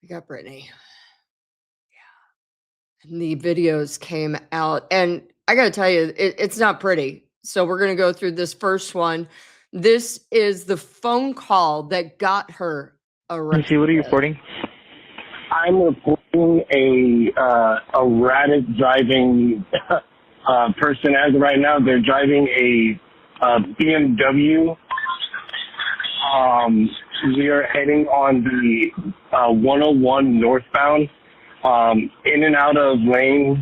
We got Britney. And the videos came out, and I gotta tell you, it's not pretty. So we're gonna go through this first one. This is the phone call that got her Let me see, what are you arrested. reporting? I'm reporting a erratic driving person as of right now. They're driving a BMW. We are heading on the 101 northbound, in and out of lanes.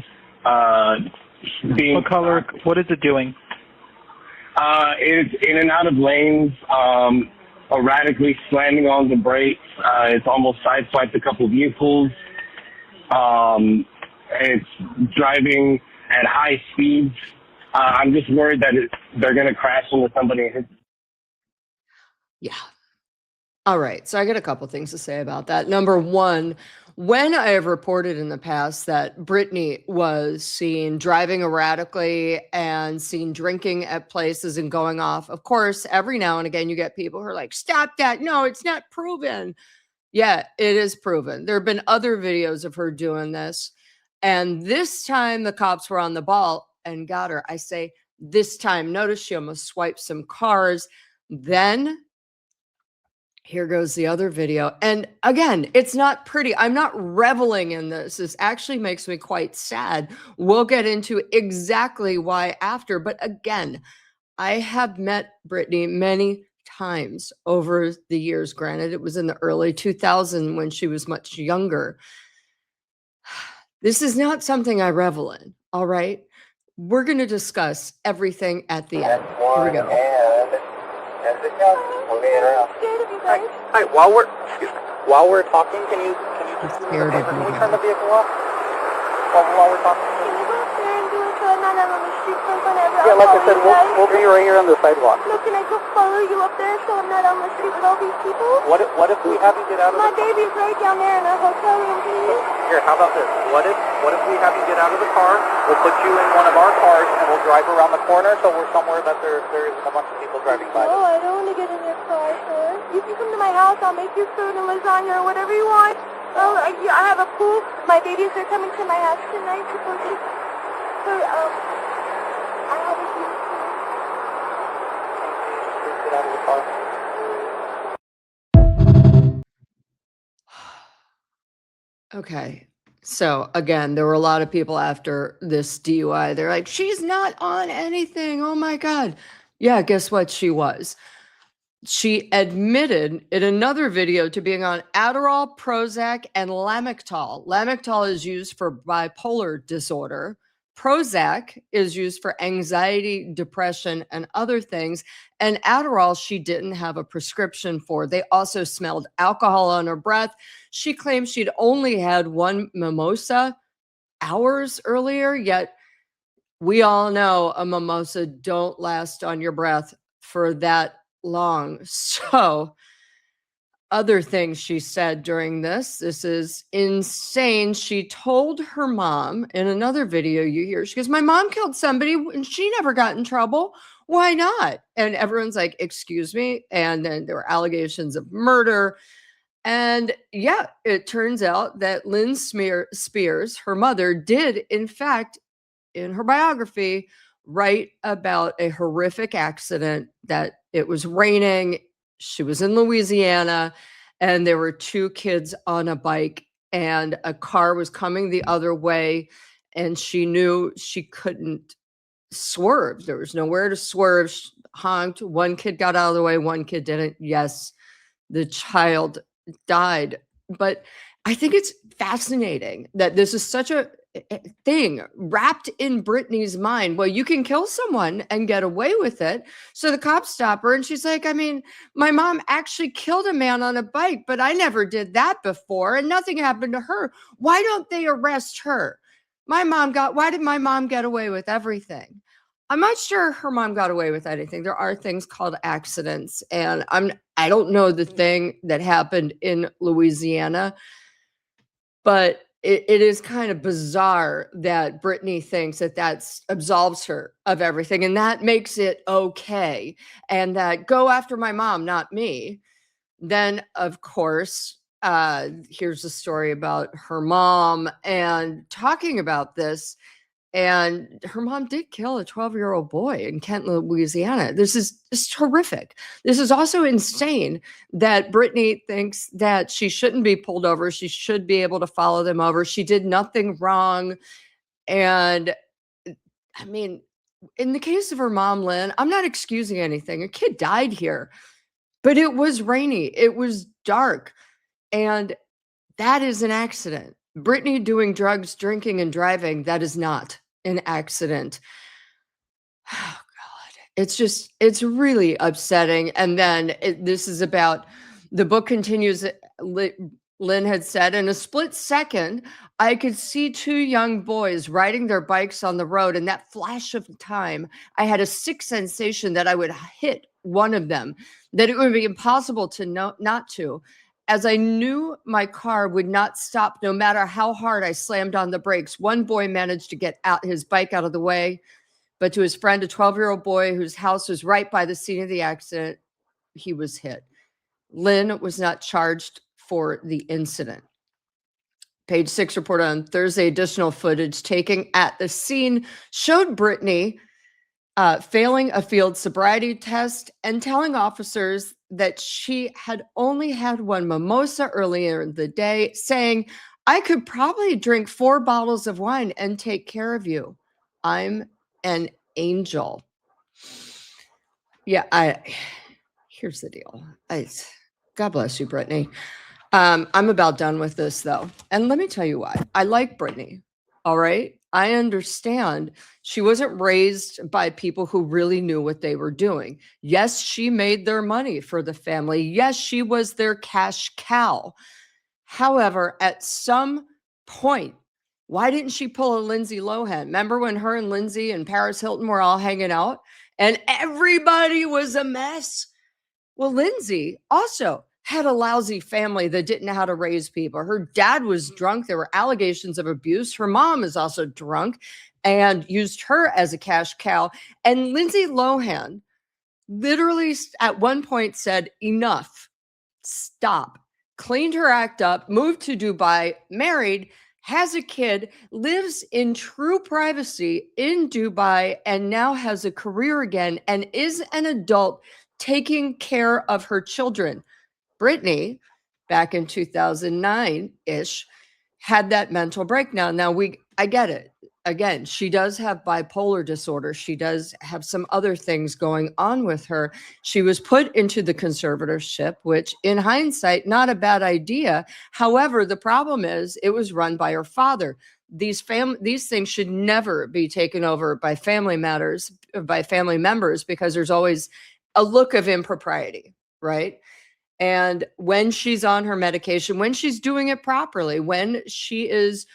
What color? What is it doing? It's in and out of lanes, erratically slamming on the brakes. It's almost sideswiped a couple vehicles. It's driving at high speeds. I'm just worried that they're going to crash into somebody. Yeah. All right. So I got a couple things to say about that. Number one, when I have reported in the past that Britney was seen driving erratically and seen drinking at places and going off, of course, every now and again, you get people who are like, stop that. No, it's not proven. Yeah, it is proven. There have been other videos of her doing this. And this time the cops were on the ball and got her. I say, this time, notice she almost swiped some cars. Then here goes the other video. And again, it's not pretty. I'm not reveling in this. This actually makes me quite sad. We'll get into exactly why after. But again, I have met Britney many times over the years. Granted, it was in the early 2000s when she was much younger. This is not something I revel in. All right. We're going to discuss everything at the end. Here we go. Hi. While we're talking, can you Scared of me, turn the vehicle off? While we're talking. Can you go up there and do it so I'm not out on the street in front of Yeah, like I said, we'll be right here on the sidewalk. No, can I just follow you up there so I'm not on the street with all these people? What if we have you get out of My the car? baby's right down there in our hotel room, please. Here, how about this? What if we have you get out of the car? We'll put you in one of our cars and we'll drive around the corner so we're somewhere that there isn't a bunch of people driving by. Oh, I don't want to get in your car, sir. You can come to my house. I'll make you food and lasagna or whatever you want. Oh, I have a pool. My babies are coming to my house tonight to go see. So, I have a huge pool. Get out of the car. Okay. So again, there were a lot of people after this DUI. They're like, she's not on anything. Oh my God. Yeah, guess what? She was. She admitted in another video to being on Adderall, Prozac, and Lamictal. Lamictal is used for bipolar disorder. Prozac is used for anxiety, depression, and other things. And Adderall, she didn't have a prescription for. They also smelled alcohol on her breath. She claims she'd only had one mimosa hours earlier, yet we all know a mimosa don't last on your breath for that long. So other things she said during this is insane. She told her mom in another video you hear, she goes, my mom killed somebody and she never got in trouble. Why not? And everyone's like, excuse me. And then there were allegations of murder. And yeah, it turns out that Lynn Spears, her mother, did in fact, in her biography, write about a horrific accident that it was raining. She was in Louisiana and there were two kids on a bike and a car was coming the other way and she knew she couldn't swerve. There was nowhere to swerve. She honked. One kid got out of the way. One kid didn't. Yes, the child died. But I think it's fascinating that this is such a thing wrapped in Britney's mind. Well, you can kill someone and get away with it. So the cops stop her and she's like, I mean, my mom actually killed a man on a bike, but I never did that before and nothing happened to her. Why don't they arrest her? Why did my mom get away with everything? I'm not sure her mom got away with anything. There are things called accidents, and I don't know the thing that happened in Louisiana, but it is kind of bizarre that Britney thinks that absolves her of everything, and that makes it okay, and that go after my mom, not me. Then, of course, here's a story about her mom and talking about this. And her mom did kill a 12-year-old boy in Kent, Louisiana. This is horrific. This is also insane that Britney thinks that she shouldn't be pulled over. She should be able to follow them over. She did nothing wrong. And I mean, in the case of her mom, Lynn, I'm not excusing anything. A kid died here, but it was rainy. It was dark. And that is an accident. Britney doing drugs, drinking, and driving, that is not an accident. Oh, God. It's really upsetting. And then this is about, the book continues, Lynn had said, in a split second, I could see two young boys riding their bikes on the road. In that flash of time, I had a sick sensation that I would hit one of them, that it would be impossible to not to, as I knew my car would not stop no matter how hard I slammed on the brakes. One boy managed to get his bike out of the way, but to his friend, a 12-year-old boy whose house was right by the scene of the accident, he was hit. Lynn was not charged for the incident. Page 6 reported on Thursday, additional footage taken at the scene showed Britney failing a field sobriety test and telling officers that she had only had one mimosa earlier in the day, saying, I could probably drink 4 bottles of wine and take care of you. I'm an angel. Yeah, here's the deal. God bless you, Britney. I'm about done with this, though. And let me tell you why. I like Britney. All right. I understand she wasn't raised by people who really knew what they were doing. Yes, she made their money for the family. Yes, she was their cash cow. However, at some point, why didn't she pull a Lindsay Lohan? Remember when her and Lindsay and Paris Hilton were all hanging out and everybody was a mess? Well, Lindsay also had a lousy family that didn't know how to raise people. Her dad was drunk. There were allegations of abuse. Her mom is also drunk and used her as a cash cow. And Lindsay Lohan literally at one point said, enough, stop, cleaned her act up, moved to Dubai, married, has a kid, lives in true privacy in Dubai, and now has a career again and is an adult taking care of her children. Britney, back in 2009-ish, had that mental breakdown. Now, I get it. Again, she does have bipolar disorder. She does have some other things going on with her. She was put into the conservatorship, which in hindsight, not a bad idea. However, the problem is it was run by her father. These things should never be taken over by family members, because there's always a look of impropriety, right? And when she's on her medication, when she's doing it properly, when she is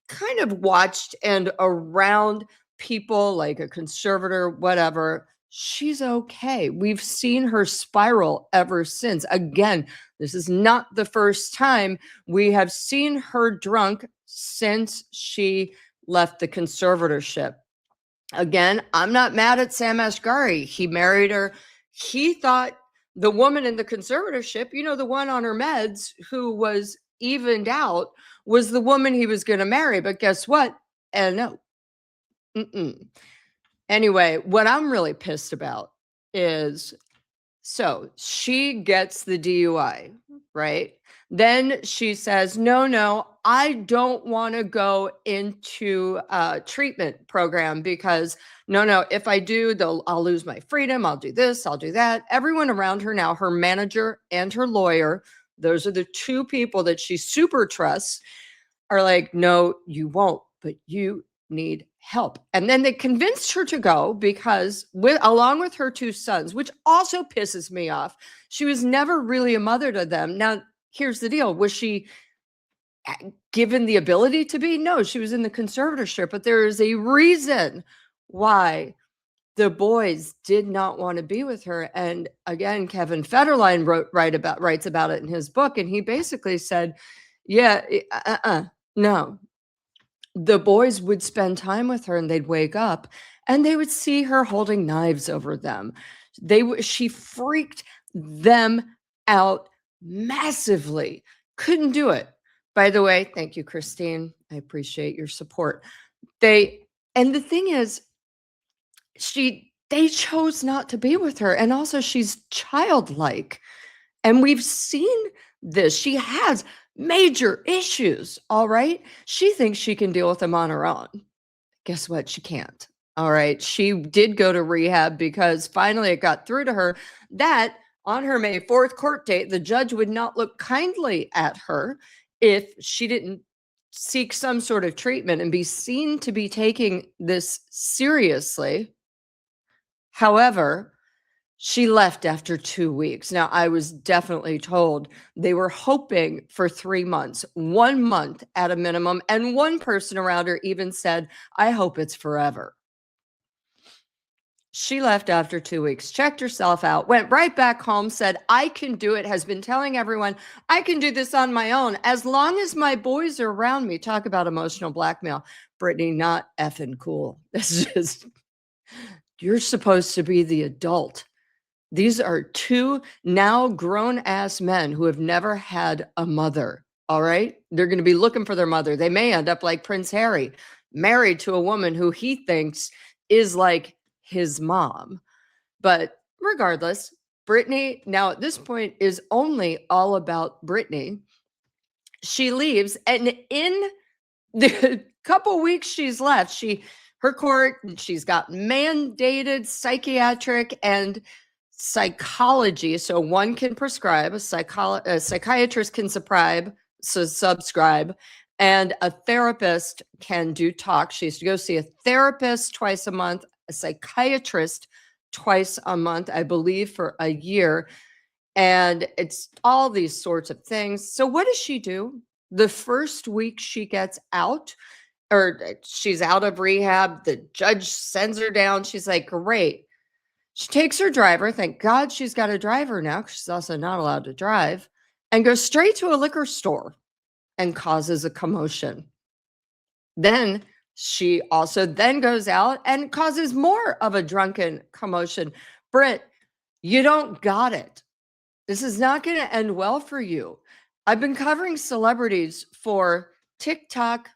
kind of watched and around people like a conservator, whatever, she's okay. We've seen her spiral ever since. Again, this is not the first time. We have seen her drunk since she left the conservatorship. Again, I'm not mad at Sam Asghari. He married her. He thought the woman in the conservatorship, the one on her meds who was evened out, was the woman he was going to marry. But guess what? No. Anyway, what I'm really pissed about is, so she gets the DUI, right? Then she says, no, I don't want to go into a treatment program because no, if I do, I'll lose my freedom. I'll do this, I'll do that. Everyone around her now, her manager and her lawyer, those are the two people that she super trusts, are like, no, you won't, but you need help. And then they convinced her to go because along with her 2 sons, which also pisses me off, she was never really a mother to them. Now, here's the deal. Was she given the ability to be? No, she was in the conservatorship, but there is a reason why the boys did not want to be with her. And again, Kevin Federline writes about it in his book. And he basically said, no. The boys would spend time with her and they'd wake up and they would see her holding knives over them. She freaked them out massively. couldn't do it. By the way, thank you, Christine. I appreciate your support. And the thing is, they chose not to be with her. And also she's childlike. And we've seen this. She has major issues. All right. She thinks she can deal with them on her own. Guess what? She can't. All right. She did go to rehab because finally it got through to her that on her May 4th court date, the judge would not look kindly at her if she didn't seek some sort of treatment and be seen to be taking this seriously. However, she left after 2 weeks. Now, I was definitely told they were hoping for 3 months, 1 month at a minimum. And one person around her even said, I hope it's forever. She left after 2 weeks, checked herself out, went right back home, said, I can do it, has been telling everyone, I can do this on my own as long as my boys are around me. Talk about emotional blackmail. Britney, not effing cool. This is just, you're supposed to be the adult. These are two now grown-ass men who have never had a mother, all right? They're going to be looking for their mother. They may end up like Prince Harry, married to a woman who he thinks is like his mom. But regardless, Britney, now at this point, is only all about Britney. She leaves, and in the couple weeks she's left, her court, she's got mandated psychiatric and psychology. So one can prescribe, a psychiatrist can subscribe, and a therapist can do talk. She has to go see a therapist twice a month, a psychiatrist twice a month, I believe, for a year. And it's all these sorts of things. So what does she do? The first week she gets out, or she's out of rehab, the judge sends her down. She's like, great. She takes her driver. Thank God she's got a driver now, because she's also not allowed to drive, and goes straight to a liquor store and causes a commotion. Then she also then goes out and causes more of a drunken commotion. Britt, you don't got it. This is not going to end well for you. I've been covering celebrities for TikTok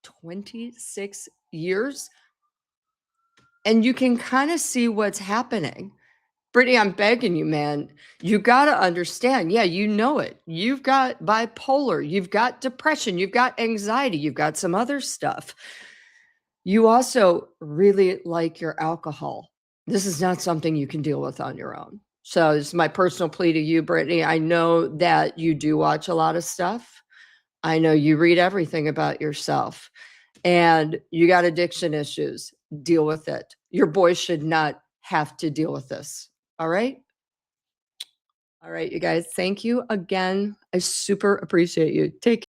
26 years. And you can kind of see what's happening. Brittany, I'm begging you, man. You got to understand. Yeah, you know it. You've got bipolar. You've got depression. You've got anxiety. You've got some other stuff. You also really like your alcohol. This is not something you can deal with on your own. So this is my personal plea to you, Brittany. I know that you do watch a lot of stuff. I know you read everything about yourself. And you got addiction issues. Deal with it. Your boys should not have to deal with this. All right? All right, you guys. Thank you again. I super appreciate you. Take care.